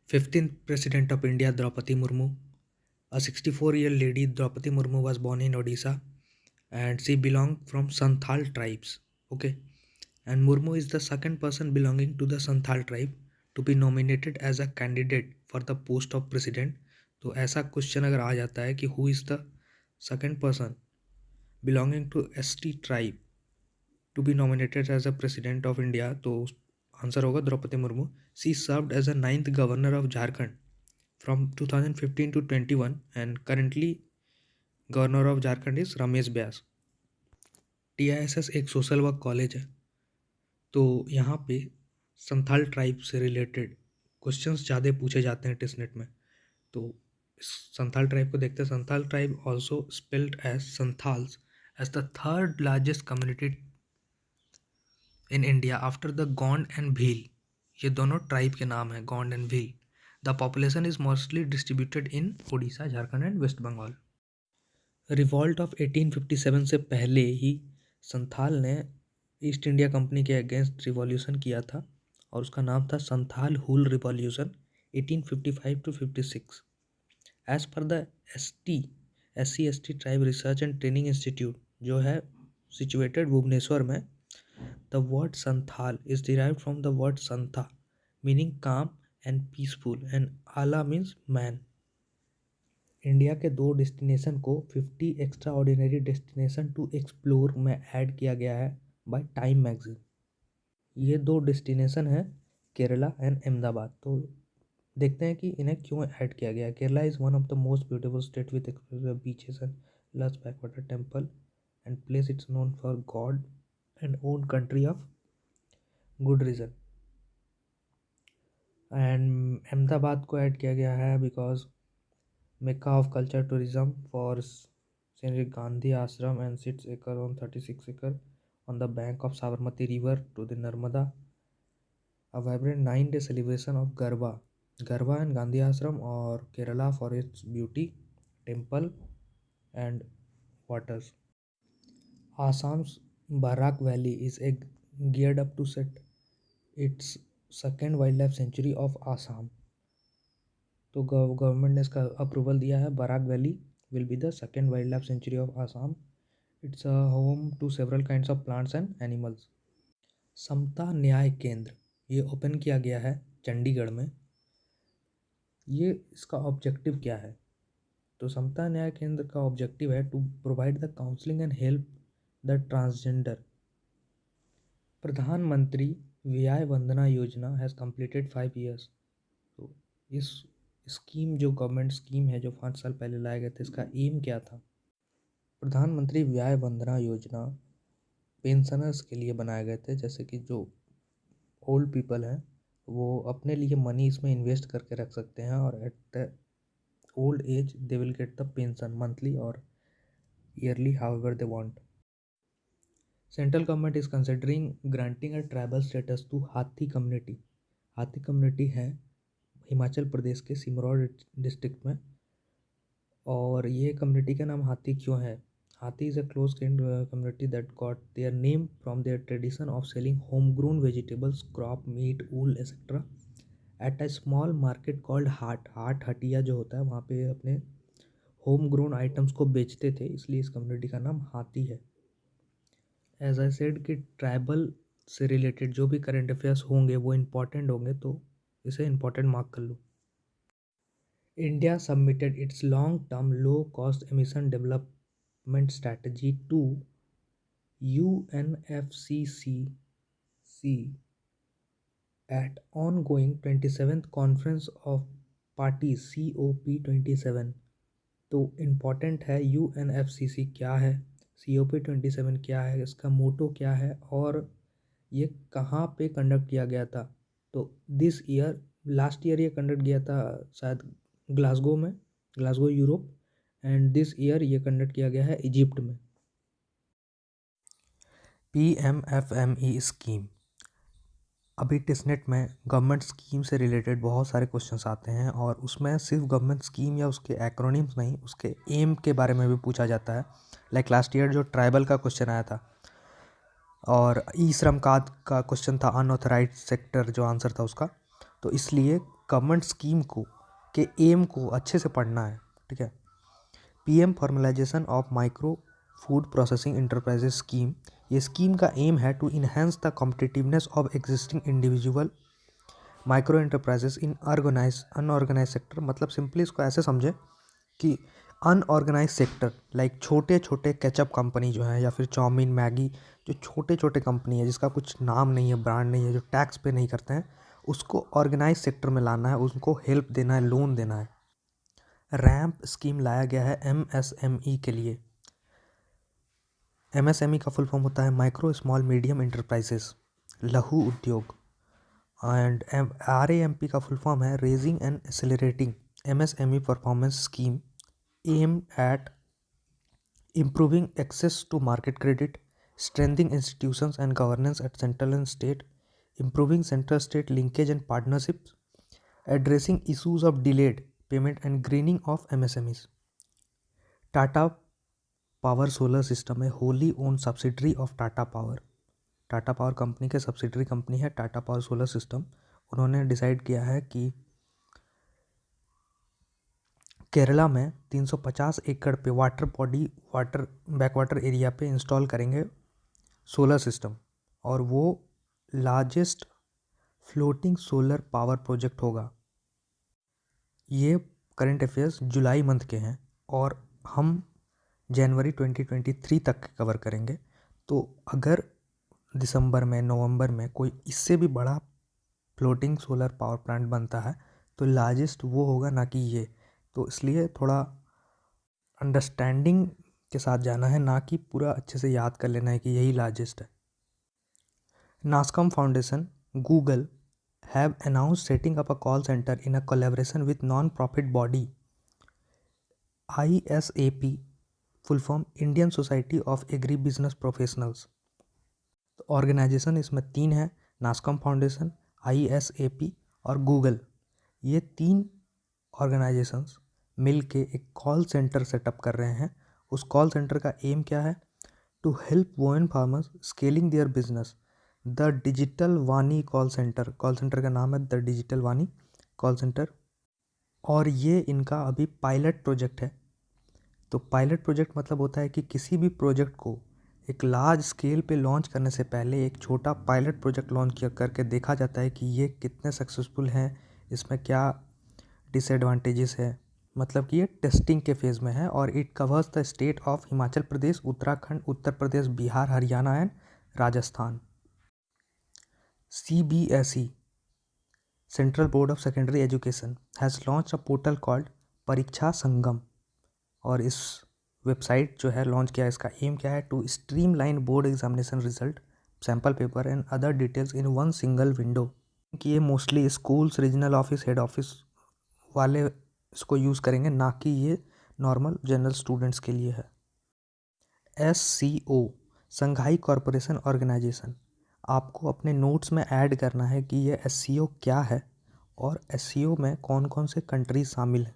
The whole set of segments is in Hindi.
15th President of India Draupadi Murmu. A 64-year-old lady Draupadi Murmu was born in Odisha and she belonged from Santhal tribes. Okay. And Murmu is the second person belonging to the Santhal tribe to be nominated as a candidate for the post of president. तो ऐसा क्वेश्चन अगर आ जाता है कि who is the second person belonging to ST tribe to be nominated as a president of India, तो आंसर होगा Droupadi Murmu. She served as a 9th governor of Jharkhand from 2015 to 21 and currently governor of Jharkhand is Ramesh Vyas. TISS एक सोशल वर्क कॉलेज है, तो यहाँ पे संथाल ट्राइब से रिलेटेड क्वेश्चंस ज़्यादा पूछे जाते हैं टेस्टनेट में. तो संथाल ट्राइब को देखते हैं. Santhal tribe also spelled as Santhals as the third largest community in India after the Gond and Bhil. ये दोनों ट्राइब के नाम हैं, Gond and Bhil. The population is mostly distributed in Orissa, Jharkhand and West Bengal. Revolt of 1857 से पहले ही संथाल ने ईस्ट इंडिया कंपनी के अगेंस्ट रिवॉल्यूशन किया था और उसका नाम था Santhal Hul revolution 1855 to 56. As पर the SC/ST tribe research and training institute जो है सिचुएटेड भुवनेश्वर में, the word Santhal is derived from the word santha meaning calm and peaceful and ala means man. India के 2 डेस्टिनेशन को 50 extraordinary destination to explore में ऐड किया गया है बाय टाइम मैगजीन. ये 2 डेस्टिनेशन हैं केरला एंड अहमदाबाद. तो देखते हैं कि इन्हें क्यों ऐड किया गया है. Kerala is one of the most beautiful state with exclusive beaches and lush backwater temple and place it's known for god and own country of good reason. And Ahmedabad को ऐड किया गया है because Mecca of culture tourism for Sri Gandhi Ashram and sits acre on 36 acre on the bank of Sabarmati River to the Narmada. A vibrant 9-day celebration of Garba and Gandhi Ashram or Kerala for its beauty, temple and waters. Assam's Barak Valley is geared up to set its second wildlife sanctuary of Assam. तो गवर्नमेंट ने इसका अप्रूवल दिया है. Barak valley will be the second wildlife sanctuary of Assam. It's a home to several kinds of plants and animals. समता न्याय केंद्र ये ओपन किया गया है चंडीगढ़ में. ये इसका ऑब्जेक्टिव क्या है? तो समता न्याय केंद्र का ऑब्जेक्टिव है to provide the counselling and help the transgender. Pradhanmantri Vaya Vandana Yojana has completed 5 years. तो इस स्कीम जो गवर्नमेंट स्कीम है जो 5 साल पहले लाए गए थे, इसका एम क्या था? प्रधानमंत्री व्याय वंदना योजना पेंशनर्स के लिए बनाए गए थे. जैसे कि जो ओल्ड पीपल हैं वो अपने लिए मनी इसमें इन्वेस्ट करके रख सकते हैं और at the old age they will get the pension monthly और yearly however they want. Central government is considering granting a tribal status to Hathi community. Hathi community है हिमाचल प्रदेश के सिमरौर डिस्ट्रिक्ट में. और ये कम्युनिटी का नाम हाथी क्यों है? Hathi is a close community that got their name from their tradition of selling home grown vegetables, crop meat, wool etcetera at a small market called haat hatiya जो होता है वहाँ पे अपने होम ग्रोन आइटम्स को बेचते थे, इसलिए इस कम्युनिटी का नाम हाथी है. एज आई सेड कि ट्राइबल से रिलेटेड जो भी करंट अफेयर्स होंगे वो इम्पॉर्टेंट होंगे, तो इसे इम्पॉर्टेंट मार्क कर लो. India submitted its long-term low-cost emission development strategy to UNFCCC at ongoing 27th Conference of Parties COP27. तो इम्पॉर्टेंट है UNFCCC क्या है, COP27 क्या है, इसका मोटो क्या है और ये कहाँ पे कंडक्ट किया गया था. तो लास्ट ईयर ये कंडक्ट किया था शायद ग्लासगो में, Glasgow Europe. And this year ये कंडक्ट किया गया है इजिप्ट में. PMFME scheme. अभी टेस्टनेट में गवर्नमेंट स्कीम से रिलेटेड बहुत सारे क्वेश्चंस आते हैं और उसमें सिर्फ गवर्नमेंट स्कीम या उसके एक्रोनिम्स नहीं, उसके एम के बारे में भी पूछा जाता है. लाइक ईयर जो ट्राइबल का क्वेश्चन आया था और ई श्रम कार्ड का क्वेश्चन था, अनऑथराइज्ड सेक्टर जो आंसर था उसका. तो इसलिए गवर्नमेंट स्कीम को के एम को अच्छे से पढ़ना है, ठीक है। PM formalisation of micro food processing enterprises scheme, ये स्कीम का एम है to enhance the competitiveness of existing individual micro enterprises in unorganised sector. मतलब सिंपली इसको ऐसे समझे कि अनऑर्गेनाइज सेक्टर लाइक छोटे छोटे केचअप कंपनी जो है, या फिर चाउमीन मैगी, जो छोटे छोटे कंपनी है जिसका कुछ नाम नहीं है, ब्रांड नहीं है, जो टैक्स पे नहीं करते हैं, उसको ऑर्गेनाइज सेक्टर में लाना है, उनको हेल्प देना है, लोन देना है। रैम्प स्कीम लाया गया है एमएसएमई के लिए। एमएसएमई का फुल फॉर्म होता है माइक्रो स्मॉल मीडियम इंटरप्राइजेस, लघु उद्योग। एंड आरएएमपी का फुल फॉर्म है raising and accelerating MSME performance scheme aimed at improving access to market credit, strengthening institutions and governance at central and state, improving center-state linkage and partnerships, addressing issues of delayed payment and greening of MSMEs. Tata power solar system है wholly own subsidiary of Tata power. Tata power company के सब्सिडरी कंपनी है टाटा पावर सोलर सिस्टम। उन्होंने डिसाइड किया है कि केरला में 350 एकड़ पे वाटर बैकवाटर एरिया पे इंस्टॉल करेंगे सोलर सिस्टम, और वो largest floating solar power project होगा। ये करंट अफेयर्स जुलाई मंथ के हैं और हम जनवरी 2023 तक कवर करेंगे। तो अगर दिसंबर में, नवंबर में कोई इससे भी बड़ा फ्लोटिंग सोलर पावर प्लांट बनता है तो लार्जेस्ट वो होगा, ना कि ये। तो इसलिए थोड़ा अंडरस्टैंडिंग के साथ जाना है, ना कि पूरा अच्छे से याद कर लेना है कि यही लार्जेस्ट है। NASSCOM foundation, Google have announced setting up a call centre in a collaboration with non profit body ISAP, full form Indian society of agri business professionals. तो ऑर्गेनाइजेशन इसमें 3 है, नास्कॉम फाउंडेशन, ISAP और गूगल। ये 3 ऑर्गेनाइजेशंस मिल के एक कॉल सेंटर सेटअप कर रहे हैं। उस कॉल सेंटर का एम क्या है? To help women farmers scaling their business. The digital Vaani call centre का नाम है the digital Vaani call centre, और ये इनका अभी पायलट प्रोजेक्ट है। तो पायलट प्रोजेक्ट मतलब होता है कि किसी भी प्रोजेक्ट को एक लार्ज स्केल पे लॉन्च करने से पहले एक छोटा पायलट प्रोजेक्ट लॉन्च करके देखा जाता है कि ये कितने सक्सेसफुल हैं, इसमें क्या डिसएडवांटेजेस है। मतलब कि ये टेस्टिंग के फेज़ में है, और it covers the state of Himachal Pradesh, Uttarakhand, Uttar Pradesh, Bihar, Haryana and Rajasthan. CBSE, central board of secondary education, has launch a portal called परीक्षा संगम, और इस वेबसाइट जो है लॉन्च किया, इसका एम क्या है? To streamline board examination result, sample paper and other details in one single window. कि ये mostly schools, regional office, head office वाले इसको यूज़ करेंगे, ना कि ये नॉर्मल जनरल स्टूडेंट्स के लिए है। SCO, Shanghai corporation organisation. आपको अपने नोट्स में ऐड करना है कि ये SCO क्या है और SCO में कौन कौन से कंट्रीज शामिल हैं।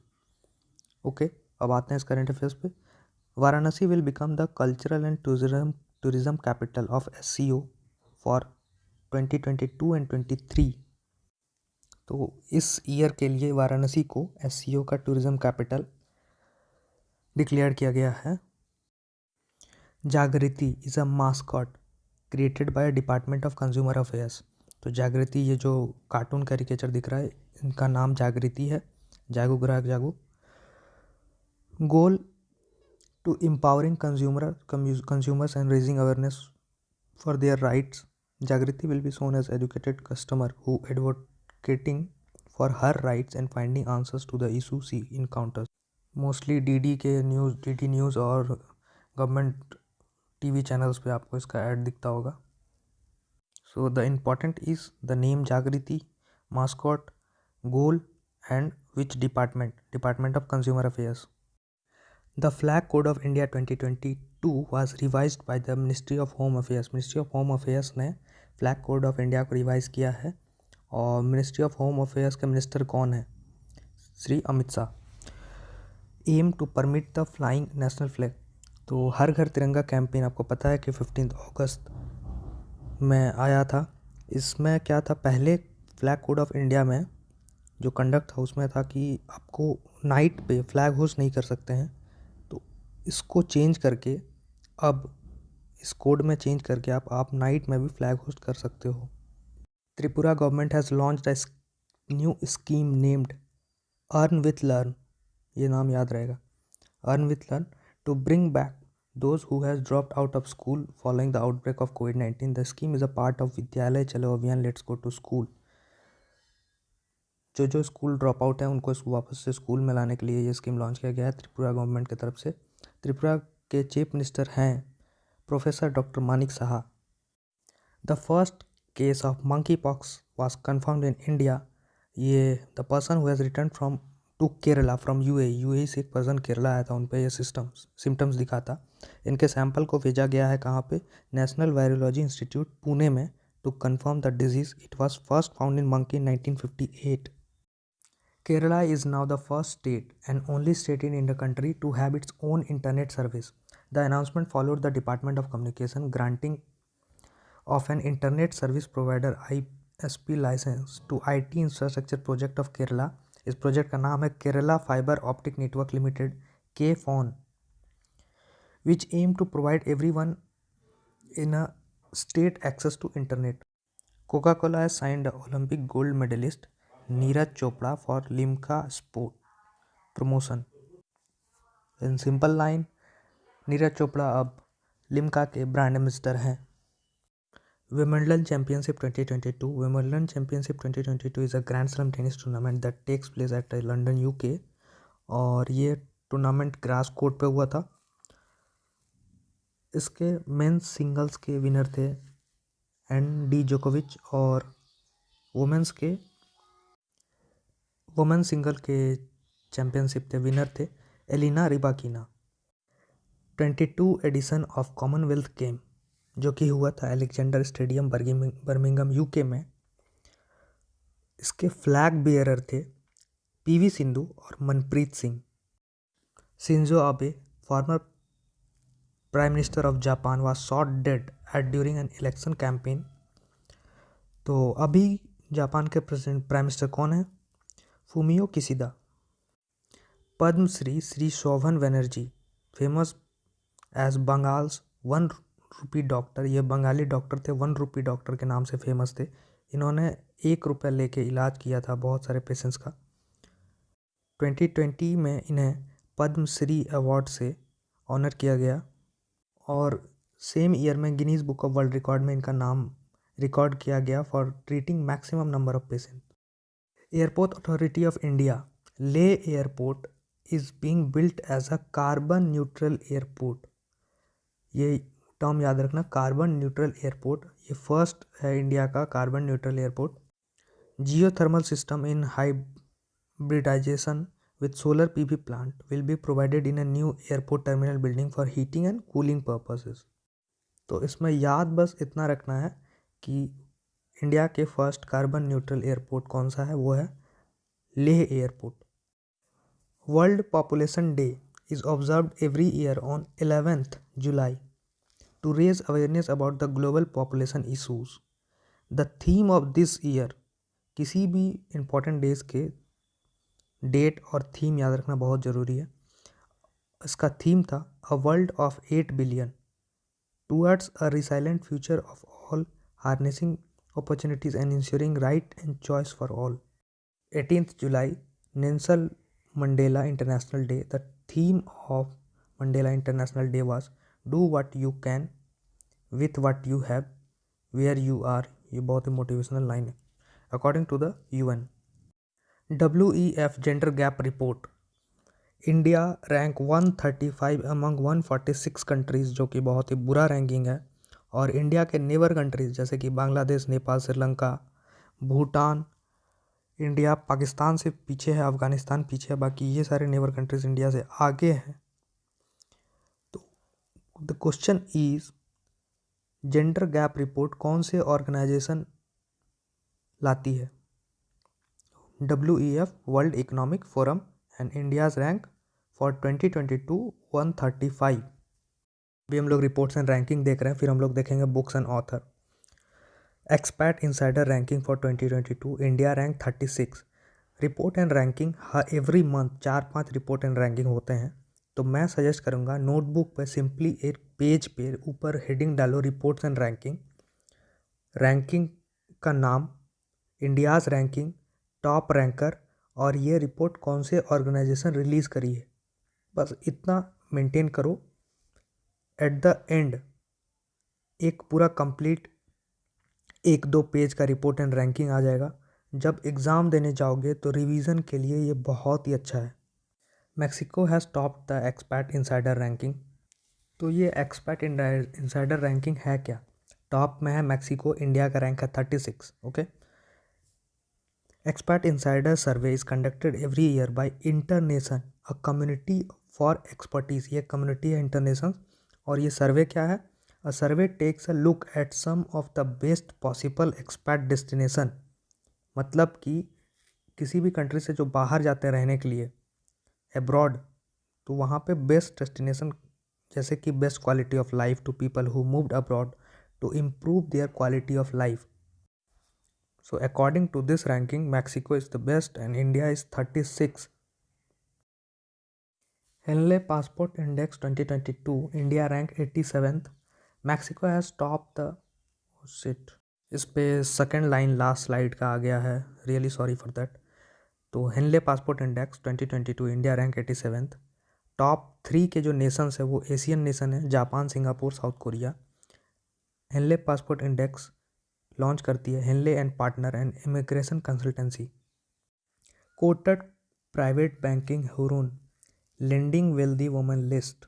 ओके, अब आते हैं इस करंट अफेयर्स पे। Varanasi will become the cultural and tourism capital of SCO for 2022 and 23। तो इस ईयर के लिए वाराणसी को SCO का टूरिज्म कैपिटल डिक्लेयर किया गया है। Jagriti is a mascot created by department of consumer affairs. तो जागृति, ये जो कार्टून कैरिकेचर दिख रहा है, इनका नाम जागृति है। जागो ग्राहक जागो। Goal to empowering consumers and raising awareness for their rights. Jagriti will be shown as educated customer who advocating for her rights and finding answers to the issue she encounters. Mostly DD news और गवर्नमेंट TV चैनल्स पे आपको इसका ऐड दिखता होगा। So the important is the name Jagriti, mascot, goal and which department of consumer affairs. The Flag Code of India 2022 was revised by the Ministry of Home Affairs. Ministry of Home Affairs ने Flag Code of India को रिवाइज किया है, और Ministry of Home Affairs के मिनिस्टर कौन है? Shri Amit Shah. Aim to permit the flying national flag. तो हर घर तिरंगा कैंपेन आपको पता है कि 15 अगस्त में आया था। इसमें क्या था? पहले फ्लैग कोड ऑफ इंडिया में जो कंडक्ट था उसमें था कि आपको नाइट पे फ्लैग होस्ट नहीं कर सकते हैं, तो इसको चेंज करके अब इस कोड में चेंज करके आप नाइट में भी फ्लैग होस्ट कर सकते हो। Tripura government has launched a new scheme named earn with learn, ये नाम याद रहेगा, earn with learn, to bring back those who has dropped out of school following the outbreak of COVID-19. The scheme is a part of विद्यालय चलो अभियान लेट्स गो टू स्कूल। जो स्कूल ड्रॉप आउट है उनको वापस से स्कूल में लाने के लिए ये स्कीम लॉन्च किया गया है त्रिपुरा गवर्नमेंट की तरफ से। त्रिपुरा के चीफ मिनिस्टर हैं professor doctor Manik Saha. The first case of monkey pox was confirmed in India. ये the person who has return from to Kerala from UAE से एक पर्सन केरला आया था, उन पर यह सिम्टम्स दिखा था। इनके सैंपल को भेजा गया है कहाँ पे, नेशनल वायरोलॉजी इंस्टीट्यूट पुणे में, to confirm the disease. It was first found in monkey in 1958। Kerala is now the first state and only state in the country to have its own internet service. The announcement followed the Department of Communication granting of an internet service provider ISP license to IT infrastructure project of Kerala. इस प्रोजेक्ट का नाम है Kerala fibre optic network limited, KFON, which aim to provide everyone in a state access to internet. Coca-Cola has signed the Olympic gold medalist Neeraj Chopra for Limca sport promotion. In simple line, Neeraj Chopra अब लिम्का के ब्रांड एम्बेसडर हैं। Wimbledon championship 2022। Wimbledon championship 2022 is a grand slam tennis tournament that takes place at London UK, और ये टूर्नामेंट ग्रास कोर्ट पे हुआ था। इसके मेंस सिंगल्स के विनर थे एंडी जोकोविच, और वुमेन सिंगल के चैंपियनशिप थे विनर थे Elena Rybakina. 22 edition of Commonwealth game जो कि हुआ था अलेक्जेंडर स्टेडियम बर्मिंघम यूके में, इसके फ्लैग बियरर थे PV सिंधु और Manpreet Singh. Shinzo Abe, former prime minister of Japan, was shot dead at during an election campaign. तो अभी जापान के प्रेसिडेंट प्राइम मिनिस्टर कौन है? Fumio Kishida. Padmashri Shri Sobhan Banerjee, famous as Bengal's 1 rupee doctor, ये बंगाली डॉक्टर थे, 1 रुपी डॉक्टर के नाम से फेमस थे। इन्होंने 1 रुपया लेके इलाज किया था बहुत सारे पेशेंट्स का। 2020 में इन्हें पद्मश्री अवार्ड से ऑनर किया गया, और सेम ईयर में Guinness book of world record में इनका नाम रिकॉर्ड किया गया for treating maximum number of patient. Airport authority of India, Leh airport is being built as a carbon neutral airport. ये टर्म याद रखना, कार्बन न्यूट्रल एयरपोर्ट, ये फर्स्ट है इंडिया का carbon neutral airport. Geothermal system in hybridization with solar PV plant will be provided in a new airport terminal building for heating and cooling purposes. तो इसमें याद बस इतना रखना है कि इंडिया के फर्स्ट कार्बन न्यूट्रल एयरपोर्ट कौन सा है, वो है Leh airport. World population day is observed every year on 11th July to raise awareness about the global population issues. The theme of this year, किसी भी important days के डेट और थीम याद रखना बहुत ज़रूरी है। इसका थीम था a world of 8 billion towards a resilient future of all, harnessing opportunities and ensuring right and choice for all. 18th July Nelson Mandela International Day. The theme of Mandela International Day was do what you can with what you have where you are. ये बहुत ही मोटिवेशनल लाइन है। According to the UN WEF gender gap report, India rank 135 among 146 countries, जो कि बहुत ही बुरा रैंकिंग है। और इंडिया के नेबर कंट्रीज़ जैसे कि बांग्लादेश, नेपाल, श्रीलंका, भूटान, इंडिया पाकिस्तान से पीछे है, अफगानिस्तान पीछे है, बाकी ये सारे नेबर कंट्रीज़ इंडिया से आगे हैं। तो the question is, gender gap report कौन से ऑर्गेनाइजेशन लाती है? WEF, world economic forum, and India's rank for 2022 135। अभी हम लोग रिपोर्ट्स एंड रैंकिंग देख रहे हैं, फिर हम लोग देखेंगे books and author. Expat insider ranking for 2022, India rank 36, report and ranking every month 4-5 report and ranking होते हैं। तो मैं सजेस्ट करूँगा नोटबुक पे सिंपली एक पेज पे ऊपर हेडिंग डालो रिपोर्ट्स एंड रैंकिंग, रैंकिंग का नाम, इंडियाज़ रैंकिंग, टॉप रैंकर और ये रिपोर्ट कौन से ऑर्गेनाइजेशन रिलीज़ करी है, बस इतना मेंटेन करो। एट द एंड एक पूरा कंप्लीट 1-2 पेज का रिपोर्ट एंड रैंकिंग आ जाएगा। जब एग्ज़ाम देने जाओगे तो रिवीजन के लिए ये बहुत ही अच्छा है। Mexico has topped the expat insider ranking. तो ये एक्सपैट इनसाइडर रैंकिंग है क्या? टॉप में है मैक्सिको, इंडिया का रैंक है 36। Okay, expat insider survey is conducted every year by InterNations, a community for expertise. ये कम्युनिटी है इंटरनेशन। और ये सर्वे क्या है? A survey takes a look at some of the best possible expat destination. मतलब कि किसी भी कंट्री से जो बाहर जाते हैं रहने के लिए, एब्रॉड, तो वहाँ पे बेस्ट डेस्टिनेशन, जैसे कि best quality of life to people who moved abroad to improve their quality of life. So according to this ranking, Mexico is the best and India is 36. Henley Passport Index 2022, India rank 87th. Mexico has topped the shit. इस पे सेकेंड लाइन लास्ट स्लाइड का आ गया है, रियली सॉरी फॉर दैट। तो Henley passport index 2022, India rank 87th। Top 3 के जो नेशंस है वो एशियन नेशन है, Japan, Singapore, South Korea. Henley passport index launch करती है Henley and partner and immigration consultancy. Kotak private banking Hurun leading wealthy women list.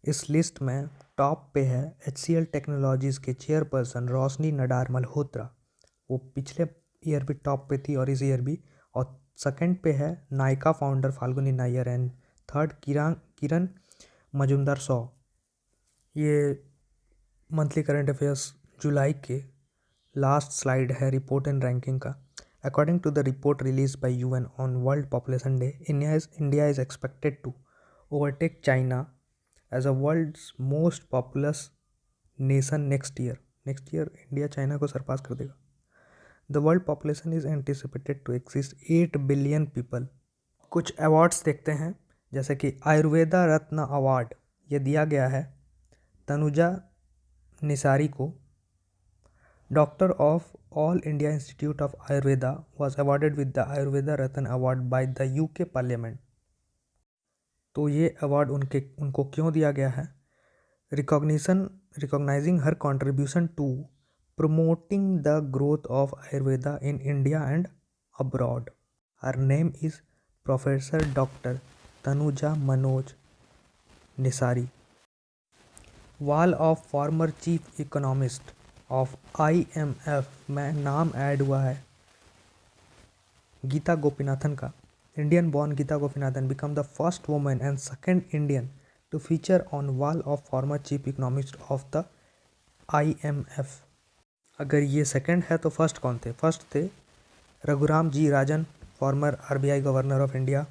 इस लिस्ट में टॉप पे है HCL टेक्नोलॉजीज़ के चेयरपर्सन रोशनी नडार मल्होत्रा। वो पिछले ईयर भी टॉप पे थी और इस ईयर भी। और सेकंड पे है Nykaa founder Falguni Nayar and third Kiran Mazumdar Shaw. ये मंथली करंट अफेयर्स जुलाई के लास्ट स्लाइड है रिपोर्ट एंड रैंकिंग का। According to the report release by UN on world population day, India is expected to overtake China as a world's most populous nation next year. India China को सरपास कर देगा। The world population is anticipated to exceed 8 billion people. कुछ अवार्ड्स देखते हैं, जैसे कि आयुर्वेदा रत्न अवार्ड ये दिया गया है तनुजा निसारी को। Doctor of All India Institute of Ayurveda was awarded with the Ayurveda Ratna Award by the UK Parliament. तो ये अवार्ड उनको क्यों दिया गया है? Recognising her contribution to promoting the growth of Ayurveda in India and abroad. Her name is Professor Dr. Tanuja Manoj Nisari. Wall of former chief economist of IMF में नाम ऐड हुआ है गीता गोपीनाथन का। Indian born Gita Gopinathan become the first women and second Indian to feature on wall of former chief economist of the IMF। अगर ये सेकेंड है तो फर्स्ट कौन थे? फर्स्ट थे Raghuram ji Rajan, former RBI governor of India.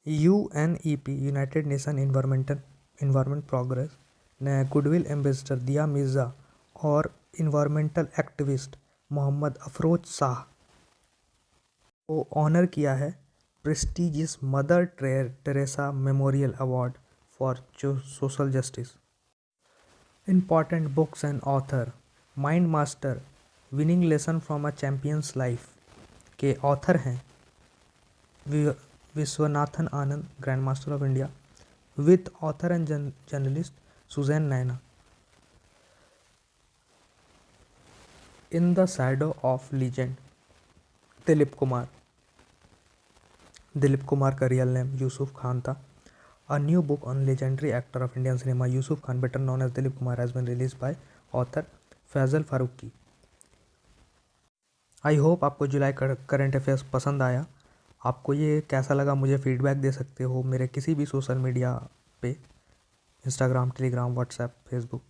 UNEP United Nation environment progress ने गुडविल एम्बेसडर दिया मिर्ज़ा और इन्वायरमेंटल एक्टिविस्ट मोहम्मद अफरोज शाह को ऑनर किया है prestigious Mother Teresa memorial award for social justice. Important books and author, mind master winning lesson from a champion's life के ऑथर हैं Viswanathan Anand, grand master of India, with author and journalist Susan Ninan. In the shadow of legend, Dilip Kumar का रियल नेम यूसुफ खान था। A new book on legendary actor of Indian cinema Yusuf Khan, better known as Dilip Kumar, has been release by author Faisal Farooqui. I hope आपको जुलाई करंट अफेयर्स पसंद आया। आपको ये कैसा लगा मुझे फीडबैक दे सकते हो मेरे किसी भी सोशल मीडिया पे, इंस्टाग्राम, टेलीग्राम, व्हाट्सएप, फेसबुक।